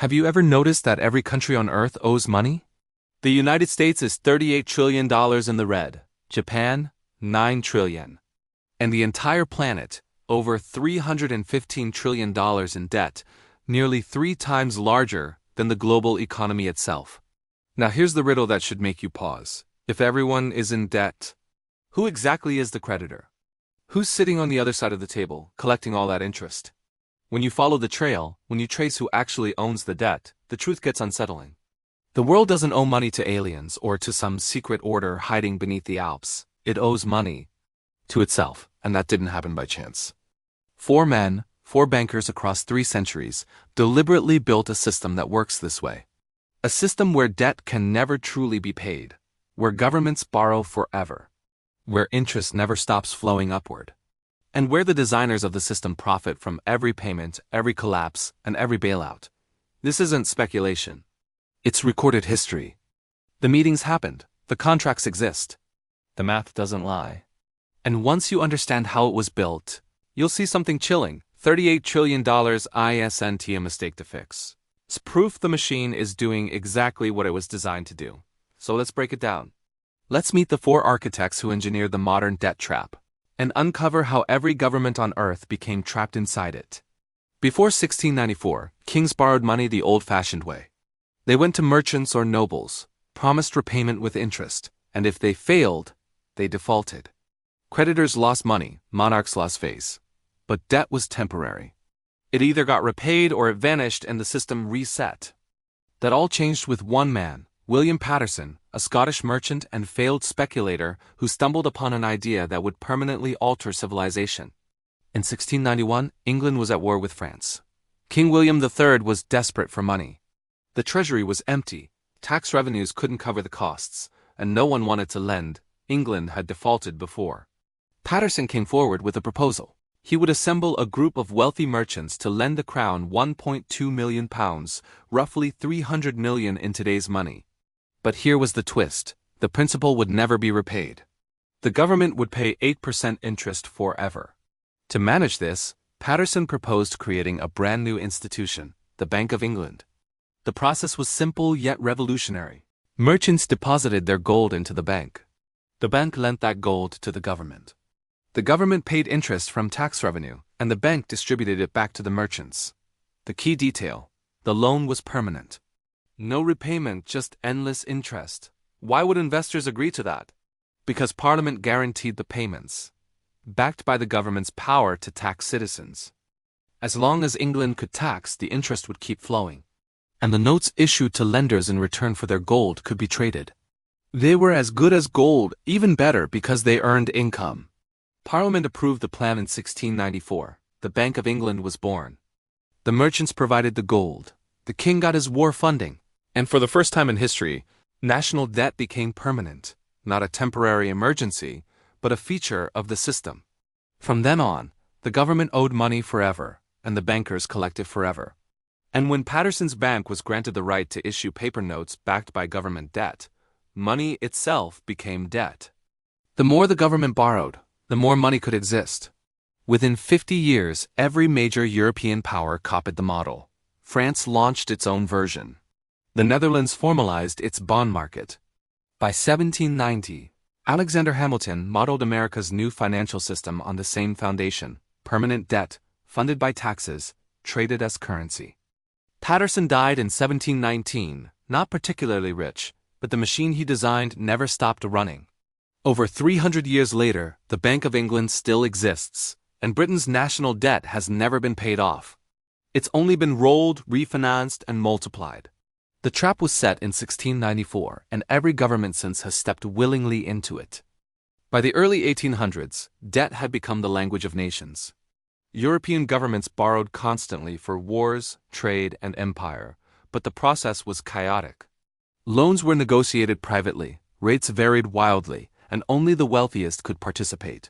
Have you ever noticed that every country on Earth owes money? The United States is $38 trillion in the red, Japan, $9 trillion. And the entire planet, over $315 trillion in debt, nearly 3 times larger than the global economy itself. Now here's the riddle that should make you pause. If everyone is in debt, who exactly is the creditor? Who's sitting on the other side of the table, collecting all that interest? When you follow the trail, when you trace who actually owns the debt, the truth gets unsettling. The world doesn't owe money to aliens or to some secret order hiding beneath the Alps. It owes money to itself, and that didn't happen by chance. 4 men, 4 bankers across 3 centuries, deliberately built a system that works this way. A system where debt can never truly be paid, where governments borrow forever, where interest never stops flowing upward, and where the designers of the system profit from every payment, every collapse, and every bailout. This isn't speculation. It's recorded history. The meetings happened, the contracts exist. The math doesn't lie. And once you understand how it was built, you'll see something chilling. $38 trillion isn't a mistake to fix. It's proof the machine is doing exactly what it was designed to do. So let's break it down. Let's meet the 4 architects who engineered the modern debt trap, and uncover how every government on Earth became trapped inside it. Before 1694, kings borrowed money the old-fashioned way. They went to merchants or nobles, promised repayment with interest, and if they failed, they defaulted. Creditors lost money, monarchs lost face. But debt was temporary. It either got repaid or it vanished and the system reset. That all changed with one man, William Paterson, a Scottish merchant and failed speculator who stumbled upon an idea that would permanently alter civilization. In 1691, England was at war with France. King William III was desperate for money. The treasury was empty, tax revenues couldn't cover the costs, and no one wanted to lend. England had defaulted before. Paterson came forward with a proposal. He would assemble a group of wealthy merchants to lend the crown £1.2 million, roughly 300 million in today's money. But here was the twist. The principal would never be repaid. The government would pay 8% interest forever. To manage this, Paterson proposed creating a brand new institution, the Bank of England. The process was simple yet revolutionary. Merchants deposited their gold into the bank. The bank lent that gold to the government. The government paid interest from tax revenue, and the bank distributed it back to the merchants. The key detail: the loan was permanent. No repayment, just endless interest. Why would investors agree to that? Because Parliament guaranteed the payments, backed by the government's power to tax citizens. As long as England could tax, the interest would keep flowing. And the notes issued to lenders in return for their gold could be traded. They were as good as gold, even better because they earned income. Parliament approved the plan in 1694. The Bank of England was born. The merchants provided the gold. The king got his war funding. And for the first time in history, national debt became permanent, not a temporary emergency, but a feature of the system. From then on, the government owed money forever, and the bankers collected forever. And when Paterson's bank was granted the right to issue paper notes backed by government debt, money itself became debt. The more the government borrowed, the more money could exist. Within 50 years, every major European power copied the model. France launched its own version. The Netherlands formalized its bond market. By 1790, Alexander Hamilton modeled America's new financial system on the same foundation: permanent debt, funded by taxes, traded as currency. Paterson died in 1719, not particularly rich, but the machine he designed never stopped running. Over 300 years later, the Bank of England still exists, and Britain's national debt has never been paid off. It's only been rolled, refinanced, and multiplied. The trap was set in 1694, and every government since has stepped willingly into it. By the early 1800s, debt had become the language of nations. European governments borrowed constantly for wars, trade, and empire, but the process was chaotic. Loans were negotiated privately, rates varied wildly, and only the wealthiest could participate.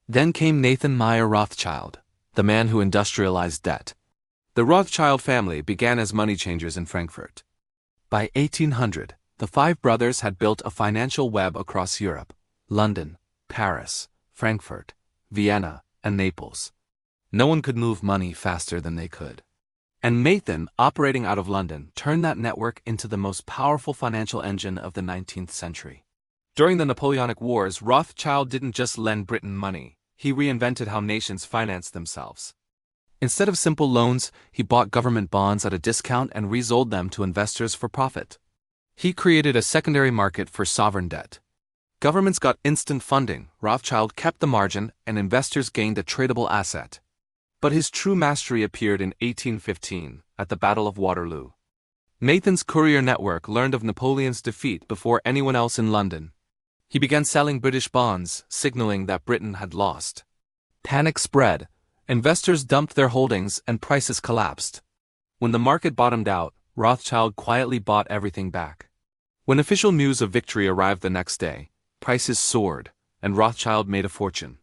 Then came Nathan Rothschild, the man who industrialized debt. The Rothschild family began as money changers in Frankfurt. By 1800, the 5 brothers had built a financial web across Europe: London, Paris, Frankfurt, Vienna, and Naples. No one could move money faster than they could. And Nathan, operating out of London, turned that network into the most powerful financial engine of the 19th century. During the Napoleonic Wars, Rothschild didn't just lend Britain money, he reinvented how nations financed themselves. Instead of simple loans, he bought government bonds at a discount and resold them to investors for profit. He created a secondary market for sovereign debt. Governments got instant funding, Rothschild kept the margin, and investors gained a tradable asset. But his true mastery appeared in 1815, at the Battle of Waterloo. Nathan's courier network learned of Napoleon's defeat before anyone else in London. He began selling British bonds, signaling that Britain had lost. Panic spread. Investors dumped their holdings and prices collapsed. When the market bottomed out, Rothschild quietly bought everything back. When official news of victory arrived the next day, prices soared, and Rothschild made a fortune.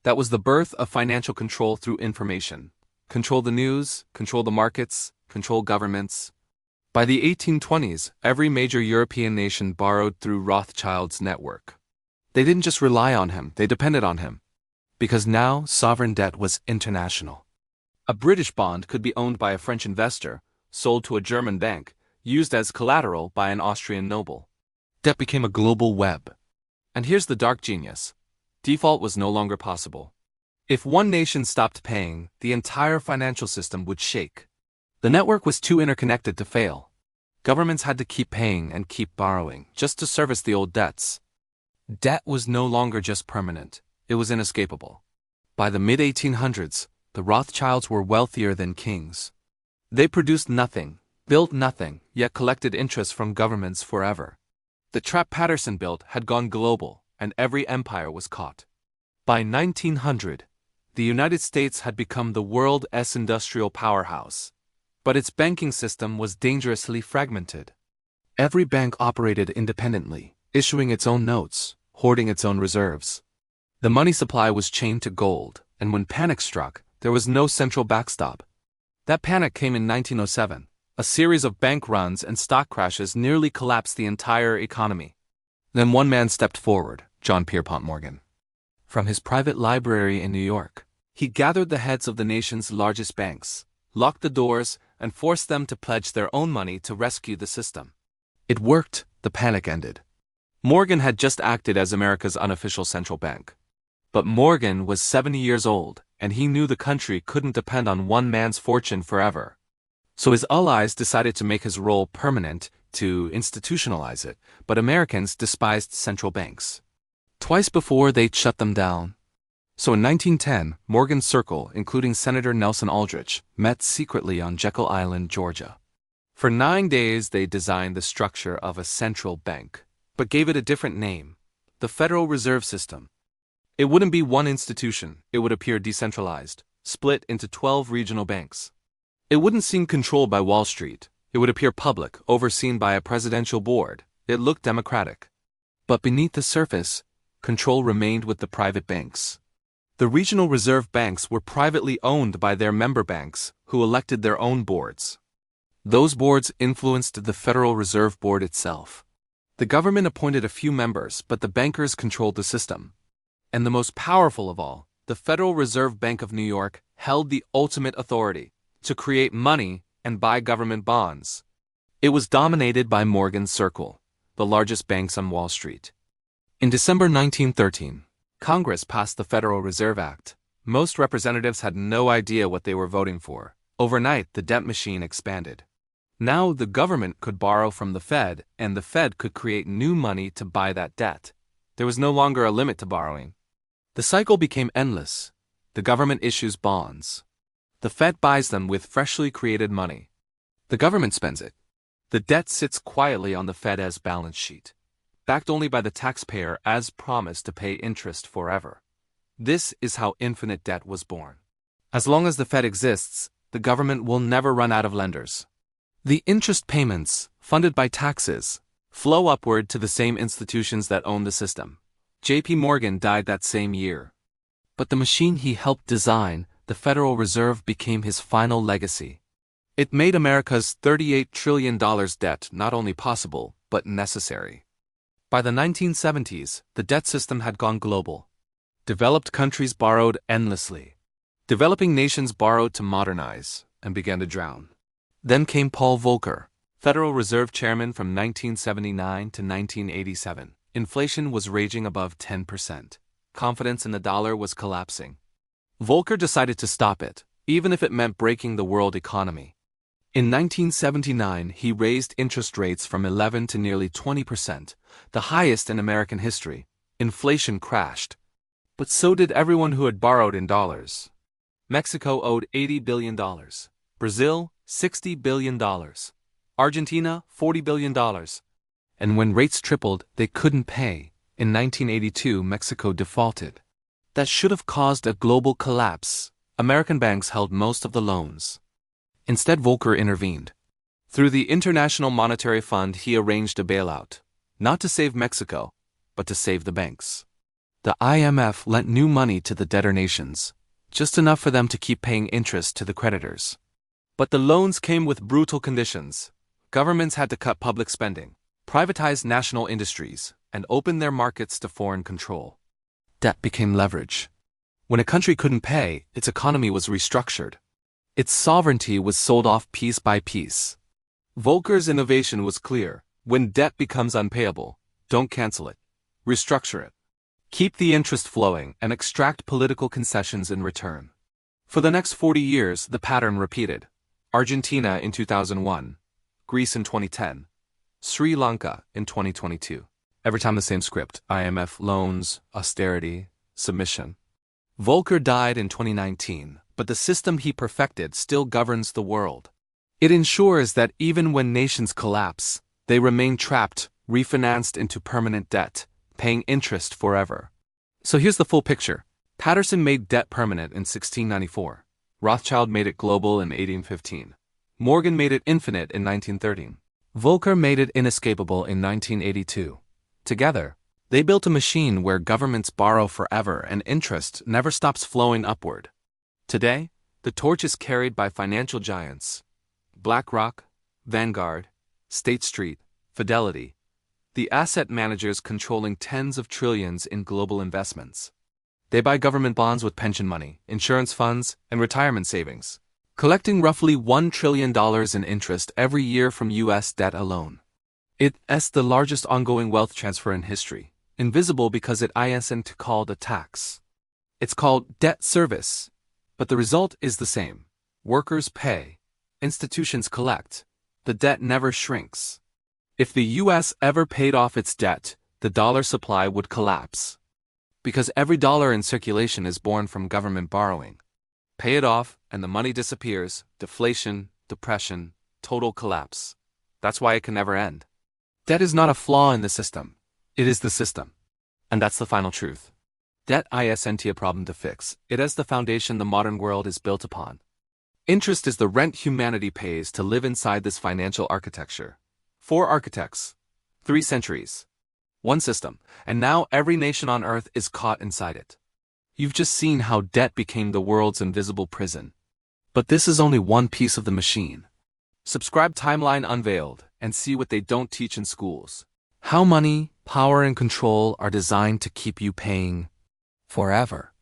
That was the birth of financial control through information. Control the news, control the markets, control governments. By the 1820s, every major European nation borrowed through Rothschild's network. They didn't just rely on him, they depended on him. Because now, sovereign debt was international. A British bond could be owned by a French investor, sold to a German bank, used as collateral by an Austrian noble. Debt became a global web. And here's the dark genius. Default was no longer possible. If one nation stopped paying, the entire financial system would shake. The network was too interconnected to fail. Governments had to keep paying and keep borrowing, just to service the old debts. Debt was no longer just permanent, it was inescapable. By the mid-1800s, the Rothschilds were wealthier than kings. They produced nothing, built nothing, yet collected interest from governments forever. The trap Paterson built had gone global, and every empire was caught. By 1900, the United States had become the world's industrial powerhouse. But its banking system was dangerously fragmented. Every bank operated independently, issuing its own notes, hoarding its own reserves. The money supply was chained to gold, and when panic struck, there was no central backstop. That panic came in 1907. A series of bank runs and stock crashes nearly collapsed the entire economy. Then one man stepped forward, John Pierpont Morgan. From his private library in New York, he gathered the heads of the nation's largest banks, locked the doors, and forced them to pledge their own money to rescue the system. It worked, the panic ended. Morgan had just acted as America's unofficial central bank. But Morgan was 70 years old, and he knew the country couldn't depend on one man's fortune forever. So his allies decided to make his role permanent, to institutionalize it, but Americans despised central banks. Twice before, they'd shut them down. So in 1910, Morgan's circle, including Senator Nelson Aldrich, met secretly on Jekyll Island, Georgia. For 9 days they designed the structure of a central bank, but gave it a different name, the Federal Reserve System. It wouldn't be one institution, it would appear decentralized, split into 12 regional banks. It wouldn't seem controlled by Wall Street, it would appear public, overseen by a presidential board. It looked democratic. But beneath the surface, control remained with the private banks. The regional reserve banks were privately owned by their member banks, who elected their own boards. Those boards influenced the Federal Reserve Board itself. The government appointed a few members, but the bankers controlled the system. And the most powerful of all, the Federal Reserve Bank of New York held the ultimate authority to create money and buy government bonds. It was dominated by Morgan's Circle, the largest banks on Wall Street. In December 1913, Congress passed the Federal Reserve Act. Most representatives had no idea what they were voting for. Overnight, the debt machine expanded. Now the government could borrow from the Fed, and the Fed could create new money to buy that debt. There was no longer a limit to borrowing. The cycle became endless. The government issues bonds. The Fed buys them with freshly created money. The government spends it. The debt sits quietly on the Fed's balance sheet, backed only by the taxpayer as promised to pay interest forever. This is how infinite debt was born. As long as the Fed exists, the government will never run out of lenders. The interest payments, funded by taxes, flow upward to the same institutions that own the system. J.P. Morgan died that same year. But the machine he helped design, the Federal Reserve, became his final legacy. It made America's $38 trillion debt not only possible, but necessary. By the 1970s, the debt system had gone global. Developed countries borrowed endlessly. Developing nations borrowed to modernize. and began to drown. Then came Paul Volcker, Federal Reserve Chairman from 1979 to 1987. Inflation was raging above 10%. Confidence in the dollar was collapsing. Volcker decided to stop it, even if it meant breaking the world economy. In 1979, he raised interest rates from 11 to nearly 20%, the highest in American history. Inflation crashed. But so did everyone who had borrowed in dollars. Mexico owed $80 billion. Brazil, $60 billion. Argentina, $40 billion. And when rates tripled, they couldn't pay. In 1982, Mexico defaulted. That should have caused a global collapse. American banks held most of the loans. Instead, Volcker intervened. Through the International Monetary Fund, he arranged a bailout, not to save Mexico, but to save the banks. The IMF lent new money to the debtor nations, just enough for them to keep paying interest to the creditors. But the loans came with brutal conditions. Governments had to cut public spending, privatize national industries, and open their markets to foreign control. Debt became leverage. When a country couldn't pay, its economy was restructured. Its sovereignty was sold off piece by piece. Volcker's innovation was clear. When debt becomes unpayable, don't cancel it. Restructure it. Keep the interest flowing and extract political concessions in return. For the next 40 years, the pattern repeated. Argentina in 2001, Greece in 2010, Sri Lanka in 2022. Every time the same script: IMF loans, austerity, submission. Volcker died in 2019, but the system he perfected still governs the world. It ensures that even when nations collapse, they remain trapped, refinanced into permanent debt, paying interest forever. So here's the full picture. Paterson made debt permanent in 1694. Rothschild made it global in 1815. Morgan made it infinite in 1913. Volcker made it inescapable in 1982. Together, they built a machine where governments borrow forever and interest never stops flowing upward. Today, the torch is carried by financial giants: BlackRock, Vanguard, State Street, Fidelity, the asset managers controlling tens of trillions in global investments. They buy government bonds with pension money, insurance funds, and retirement savings, collecting roughly $1 trillion in interest every year from U.S. debt alone. It's the largest ongoing wealth transfer in history, invisible because it isn't called a tax. It's called debt service, but the result is the same. Workers pay, institutions collect, the debt never shrinks. If the U.S. ever paid off its debt, the dollar supply would collapse. Because every dollar in circulation is born from government borrowing. Pay it off, and the money disappears. Deflation, depression, total collapse. That's why it can never end. Debt is not a flaw in the system. It is the system. And that's the final truth. Debt isn't a problem to fix. It is the foundation the modern world is built upon. Interest is the rent humanity pays to live inside this financial architecture. 4 architects, 3 centuries, 1 system, and now every nation on earth is caught inside it. You've just seen how debt became the world's invisible prison. But this is only one piece of the machine. Subscribe Timeline Unveiled and see what they don't teach in schools. How money, power, and control are designed to keep you paying forever.